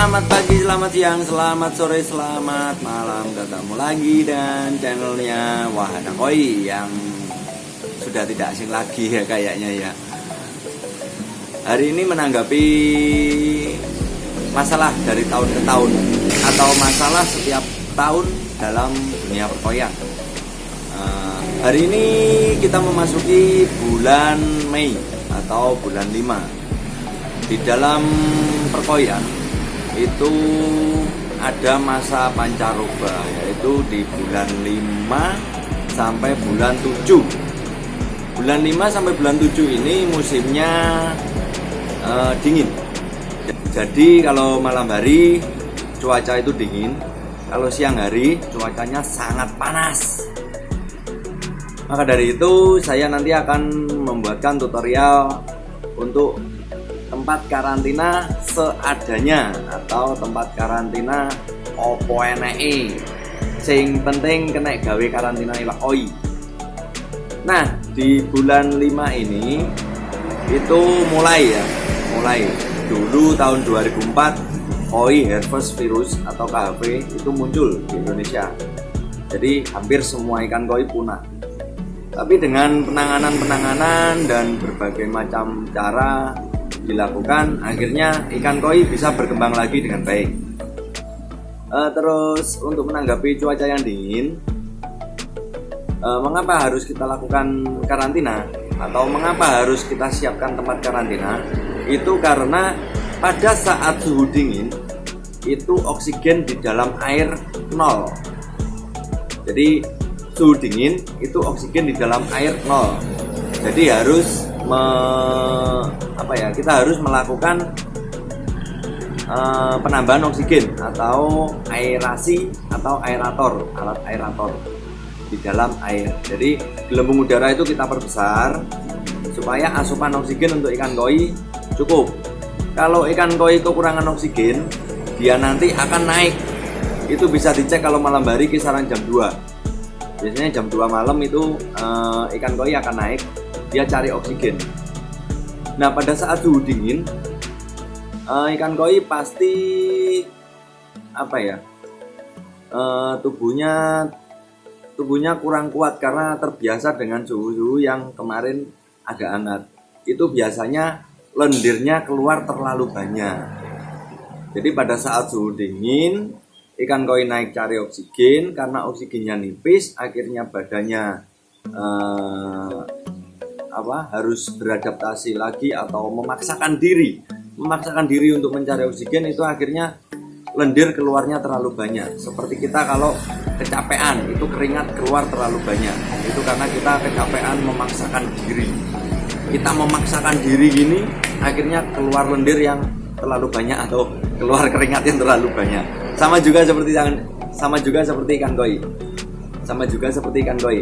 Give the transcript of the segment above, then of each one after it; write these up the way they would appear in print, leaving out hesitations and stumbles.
Selamat pagi, selamat siang, selamat sore, selamat malam. Ketemu lagi dan channelnya Wahana Koi yang sudah tidak asing lagi ya kayaknya ya. Hari ini menanggapi masalah dari tahun ke tahun atau masalah setiap tahun dalam dunia perkoian. Hari ini kita memasuki bulan Mei atau bulan 5. Di dalam perkoian itu ada masa pancaroba, yaitu di bulan 5 sampai bulan 7. Bulan 5 sampai bulan 7 ini musimnya dingin. Jadi kalau malam hari cuaca itu dingin, kalau siang hari cuacanya sangat panas. Maka dari itu saya nanti akan membuatkan tutorial untuk tempat karantina seadanya atau tempat karantina opo eneke. Sing penting kena gawe karantina iwak koi. Nah, di bulan 5 ini itu mulai dulu tahun 2004 koi herpes virus atau KHV itu muncul di Indonesia. Jadi hampir semua ikan koi punah. Tapi dengan penanganan dan berbagai macam cara dilakukan, akhirnya ikan koi bisa berkembang lagi dengan baik. Terus untuk menanggapi cuaca yang dingin, mengapa harus kita lakukan karantina atau mengapa harus kita siapkan tempat karantina? Itu karena pada saat suhu dingin itu oksigen di dalam air nol. Jadi suhu dingin itu oksigen di dalam air nol. Jadi harus kita harus melakukan penambahan oksigen atau aerasi atau aerator, alat aerator di dalam air. Jadi gelembung udara itu kita perbesar supaya asupan oksigen untuk ikan koi cukup. Kalau ikan koi kekurangan oksigen, dia nanti akan naik. Itu bisa dicek kalau malam hari kisaran jam 2. Biasanya jam 2 malam itu ikan koi akan naik, dia cari oksigen. Nah, pada saat suhu dingin, ikan koi pasti tubuhnya kurang kuat karena terbiasa dengan suhu yang kemarin agak hangat. Itu biasanya lendirnya keluar terlalu banyak. Jadi pada saat suhu dingin, ikan koi naik cari oksigen, karena oksigennya nipis, akhirnya badannya harus beradaptasi lagi atau memaksakan diri untuk mencari oksigen. Itu akhirnya lendir keluarnya terlalu banyak. Seperti kita kalau kecapean, itu keringat keluar terlalu banyak. Itu karena kita kecapean memaksakan diri. Kita memaksakan diri gini, akhirnya keluar lendir yang terlalu banyak atau keluar keringat yang terlalu banyak. Sama juga seperti ikan koi.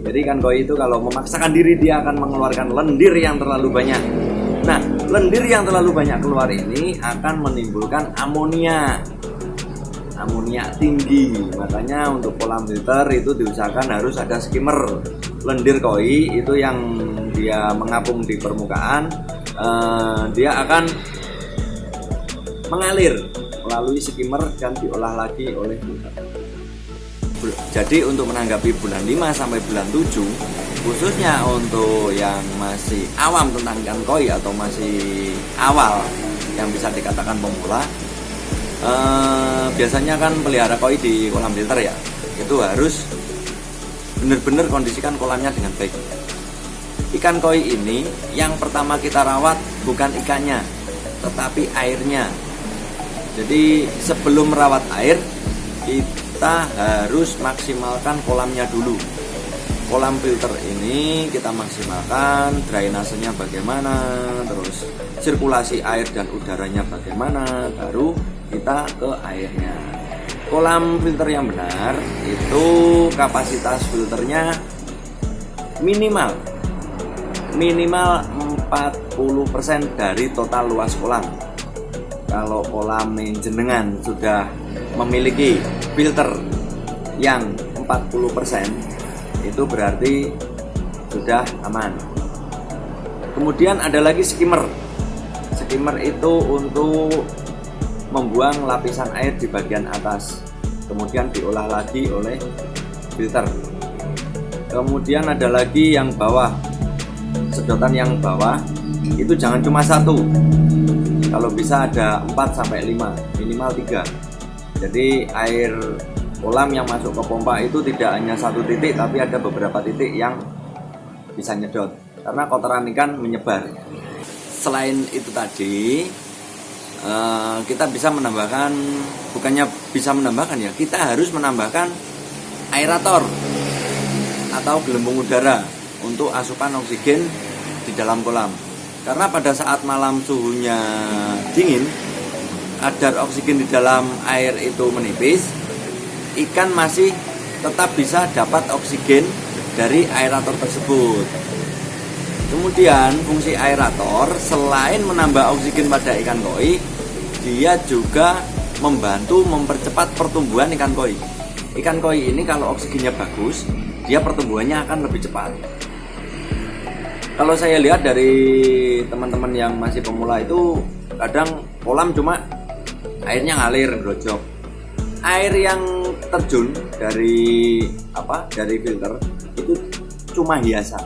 Jadi ikan koi itu kalau memaksakan diri, dia akan mengeluarkan lendir yang terlalu banyak. Nah, lendir yang terlalu banyak keluar ini akan menimbulkan amonia tinggi. Makanya untuk kolam filter itu diusahakan harus ada skimmer. Lendir koi itu yang dia mengapung di permukaan, dia akan mengalir melalui skimmer dan diolah lagi oleh filter. Jadi untuk menanggapi bulan 5 sampai bulan 7, khususnya untuk yang masih awam tentang ikan koi atau masih awal yang bisa dikatakan pemula, biasanya kan pelihara koi di kolam filter ya, itu harus benar-benar kondisikan kolamnya dengan baik. Ikan koi ini yang pertama kita rawat bukan ikannya, tetapi airnya. Jadi sebelum merawat air, kita harus maksimalkan kolamnya dulu. Kolam filter ini kita maksimalkan, drainasenya bagaimana, terus sirkulasi air dan udaranya bagaimana, baru kita ke airnya. Kolam filter yang benar itu kapasitas filternya minimal 40% dari total luas kolam. Kalau kolam jenengan sudah memiliki filter yang 40%, itu berarti sudah aman. Kemudian ada lagi skimmer. Skimmer itu untuk membuang lapisan air di bagian atas, kemudian diolah lagi oleh filter. Kemudian ada lagi yang bawah, sedotan yang bawah itu jangan cuma satu, kalau bisa ada 4-5, minimal 3. Jadi air kolam yang masuk ke pompa itu tidak hanya satu titik, tapi ada beberapa titik yang bisa nyedot karena kotoran ikan menyebar. Selain itu tadi, kita bisa menambahkan, bukannya bisa menambahkan ya, kita harus menambahkan aerator atau gelembung udara untuk asupan oksigen di dalam kolam. Karena pada saat malam suhunya dingin, kadar oksigen di dalam air itu menipis, ikan masih tetap bisa dapat oksigen dari aerator tersebut. Kemudian fungsi aerator selain menambah oksigen pada ikan koi, dia juga membantu mempercepat pertumbuhan ikan koi. Ikan koi ini kalau oksigennya bagus, dia pertumbuhannya akan lebih cepat. Kalau saya lihat dari teman-teman yang masih pemula itu, kadang kolam cuma airnya ngalir, grojok. Air yang terjun dari filter itu cuma hiasan.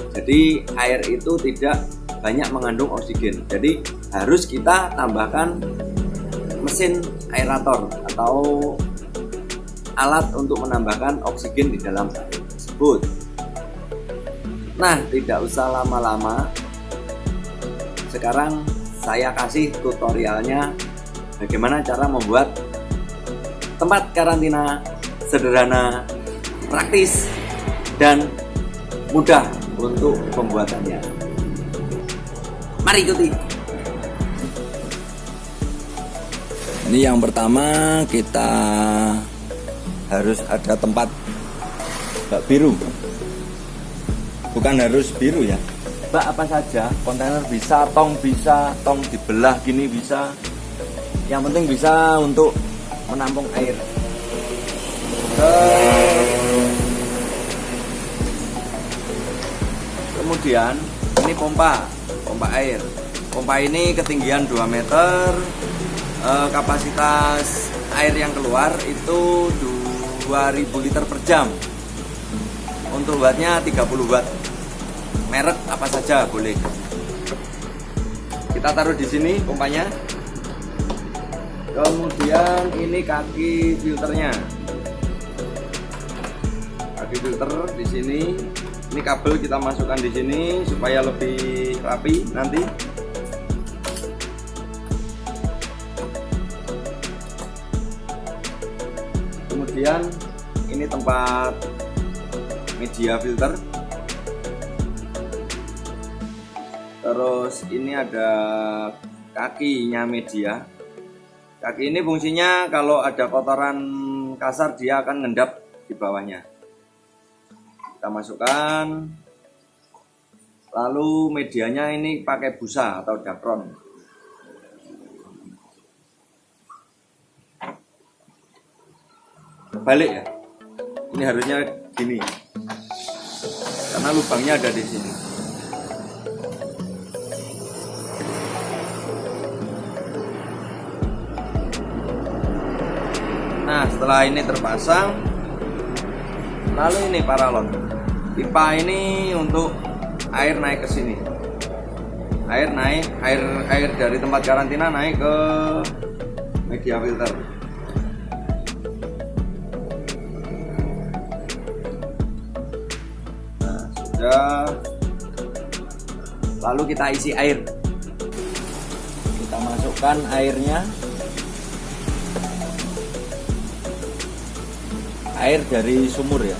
Jadi air itu tidak banyak mengandung oksigen. Jadi harus kita tambahkan mesin aerator atau alat untuk menambahkan oksigen di dalam air tersebut. Nah, tidak usah lama-lama. Sekarang saya kasih tutorialnya bagaimana cara membuat tempat karantina sederhana, praktis, dan mudah untuk pembuatannya. Mari ikuti. Ini yang pertama, kita harus ada tempat bak biru. Bukan harus biru ya, bak apa saja, kontainer bisa, tong dibelah gini bisa. Yang penting bisa untuk menampung air. Kemudian ini pompa air. Pompa ini ketinggian 2 meter, kapasitas air yang keluar itu 2000 liter per jam. Untuk wattnya 30 watt. Merek apa saja boleh. Kita taruh di sini pompanya. Kemudian ini kaki filternya. Kaki filter di sini. Ini kabel kita masukkan di sini supaya lebih rapi nanti. Kemudian ini tempat media filter. Terus ini ada kakinya media. Kaki ini fungsinya kalau ada kotoran kasar dia akan ngendap di bawahnya. Kita masukkan. Lalu medianya ini pakai busa atau dakron. Balik ya. Ini harusnya gini. Karena lubangnya ada di sini. Nah, setelah ini terpasang, lalu ini paralon. Pipa ini untuk air naik ke sini. Air dari tempat karantina naik ke media filter. Nah, sudah. Lalu kita isi air. Kita masukkan airnya. Air dari sumur ya.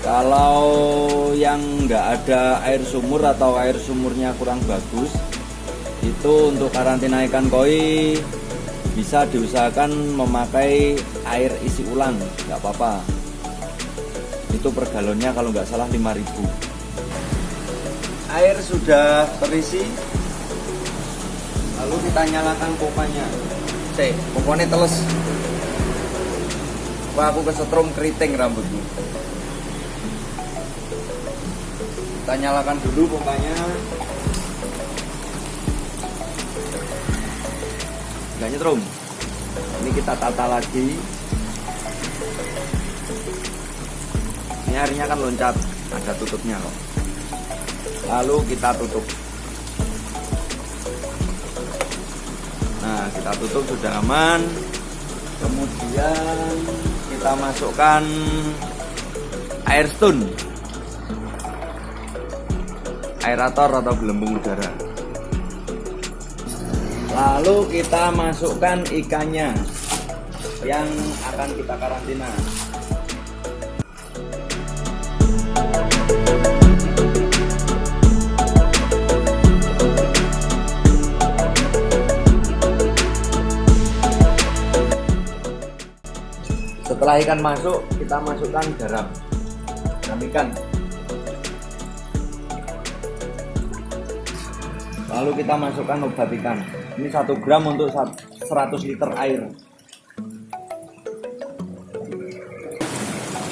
Kalau yang nggak ada air sumur atau air sumurnya kurang bagus, itu untuk karantina ikan koi bisa diusahakan memakai air isi ulang, nggak apa-apa. Itu per galonnya kalau nggak salah 5.000. Air sudah terisi, lalu kita nyalakan pompanya. Pompanya teles. Wah, aku kesetrum keriting rambutku. Kita nyalakan dulu pompanya. nggak nyetrum. Ini kita tata lagi. Ini airnya kan loncat, ada tutupnya kok. Lalu kita tutup. Nah, kita tutup sudah aman. Kemudian kita masukkan air stun, aerator atau gelembung udara. Lalu kita masukkan ikannya yang akan kita karantina. Setelah ikan masuk, kita masukkan garam ikan. Lalu kita masukkan obat ikan. Ini 1 gram untuk 100 liter air.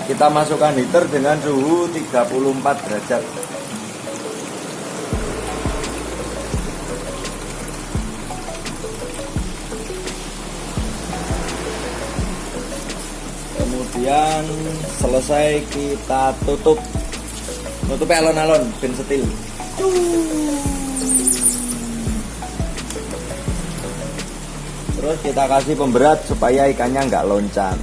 Kita masukkan heater dengan suhu 34 derajat. Kemudian selesai kita tutup alon-alon ben setil. Terus kita kasih pemberat supaya ikannya nggak loncat.